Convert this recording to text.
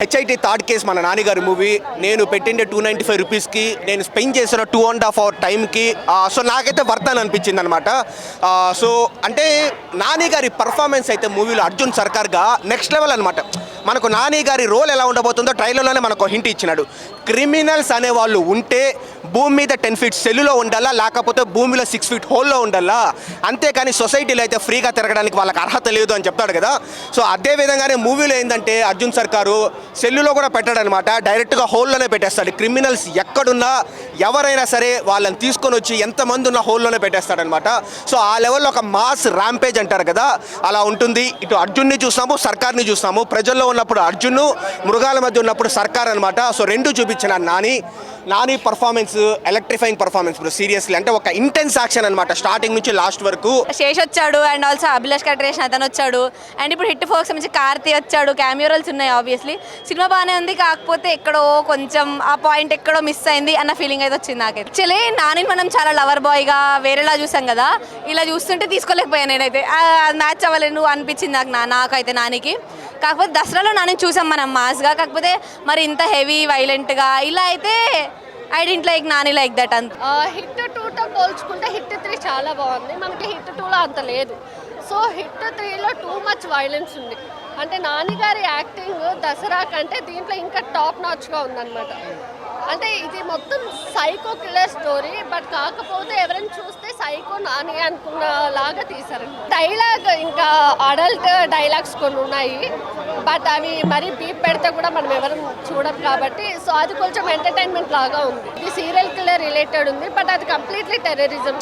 HIT third case మన నాన్నగారి movie నేను పెట్టిండే 295 రూపీస్కి నేను స్పెండ్ చేసిన 2.5 అవర్ టైంకి సో నాకైతే వర్త్ అని అనిపించింది అనమాట. సో అంటే నాని గారి పర్ఫార్మెన్స్ అయితే మూవీలో అర్జున్ సర్కార్గా నెక్స్ట్ లెవెల్ అనమాట. మనకు నాని గారి రోల్ ఎలా ఉండబోతుందో ట్రైలర్లోనే మనకు హింట్ ఇచ్చినాడు. క్రిమినల్స్ అనేవాళ్ళు ఉంటే భూమి మీద 10 ఫీట్ సెల్లులో ఉండాలా, లేకపోతే భూమిలో 6 ఫీట్ హోల్లో ఉండాలా, అంతేకాని సొసైటీలో అయితే ఫ్రీగా తిరగడానికి వాళ్ళకి అర్హత లేదు అని చెప్తాడు కదా. సో అదే విధంగానే మూవీలో ఏంటంటే అర్జున్ సర్కారు సెల్లులో కూడా పెట్టాడనమాట, డైరెక్ట్గా హోల్లోనే పెట్టేస్తాడు. క్రిమినల్స్ ఎక్కడున్నా ఎవరైనా సరే వాళ్ళని తీసుకొని వచ్చి ఎంతమంది ఉన్న హోల్లోనే పెట్టేస్తాడనమాట. సో ఆ లెవెల్లో ఒక మాస్ ర్యాంపేజ్ అంటారు కదా, అలా ఉంటుంది. ఇటు అర్జున్ని చూస్తాము, సర్కార్ని చూస్తాము. ప్రజల్లో ఉన్నప్పుడు అర్జున్, మృగాల మధ్య ఉన్నప్పుడు సర్కార్ అనమాట. సో రెండు చూపించిన Nani performance electrifying performance bro, seriously. అంటే ఒక ఇంటెన్స్ యాక్షన్ అనమాట స్టార్టింగ్ నుంచి లాస్ట్ వరకు. శేష్ వచ్చాడు అండ్ ఆల్సో అభిలాష్ కట్రేషన్ అతను వచ్చాడు అండ్ ఇప్పుడు హిట్ ఫోక్స్ నుంచి కార్తీ వచ్చాడు. క్యామియో రోల్స్ ఉన్నాయి. ఆబ్వియస్లీ సినిమా బాగానే ఉంది, కాకపోతే ఎక్కడో కొంచెం ఆ పాయింట్ ఎక్కడో మిస్ అయింది అన్న ఫీలింగ్ అయితే వచ్చింది నాకైతే. యాక్చువల్లీ నానిని మనం చాలా లవర్ బాయ్గా వేరేలా చూసాం కదా, ఇలా చూస్తుంటే తీసుకోలేకపోయాను నేనైతే. మ్యాచ్ అవ్వలేను అనిపించింది నాకైతే నానికి. కాకపోతే దసరాలో నాని చూసాం మనం మాస్గా, కాకపోతే మరి ఇంత హెవీ వైలెంట్గా ఇలా అయితే I didn't like Nani like that అంత. హిట్ 2తో పోల్చుకుంటే హిట్ 3 చాలా బాగుంది. మనకి హిట్ 2లో అంత లేదు. సో హిట్ 3లో టూ మచ్ వైలెన్స్ ఉంది. అంటే నాని గారి యాక్టింగ్ దసరా కంటే దీంట్లో ఇంకా టాప్ నాచ్గా ఉందన్నమాట. అంటే ఇది మొత్తం సైకో కిల్లర్ స్టోరీ, బట్ కాకపోతే ఎవరైనా చూస్తే సైకో నాని అనుకున్న లాగా తీశారు. డైలాగ్ ఇంకా అడల్ట్ డైలాగ్స్ కొన్ని ఉన్నాయి, బట్ అవి మరీ బీప్ పెడితే కూడా మనం ఎవరు చూడం కాబట్టి సో అది కొంచెం ఎంటర్టైన్మెంట్ లాగా ఉంది. ఇది సీరియల్ కిల్లర్ రిలేటెడ్ ఉంది, బట్ అది కంప్లీట్లీ టెర్రరిజం.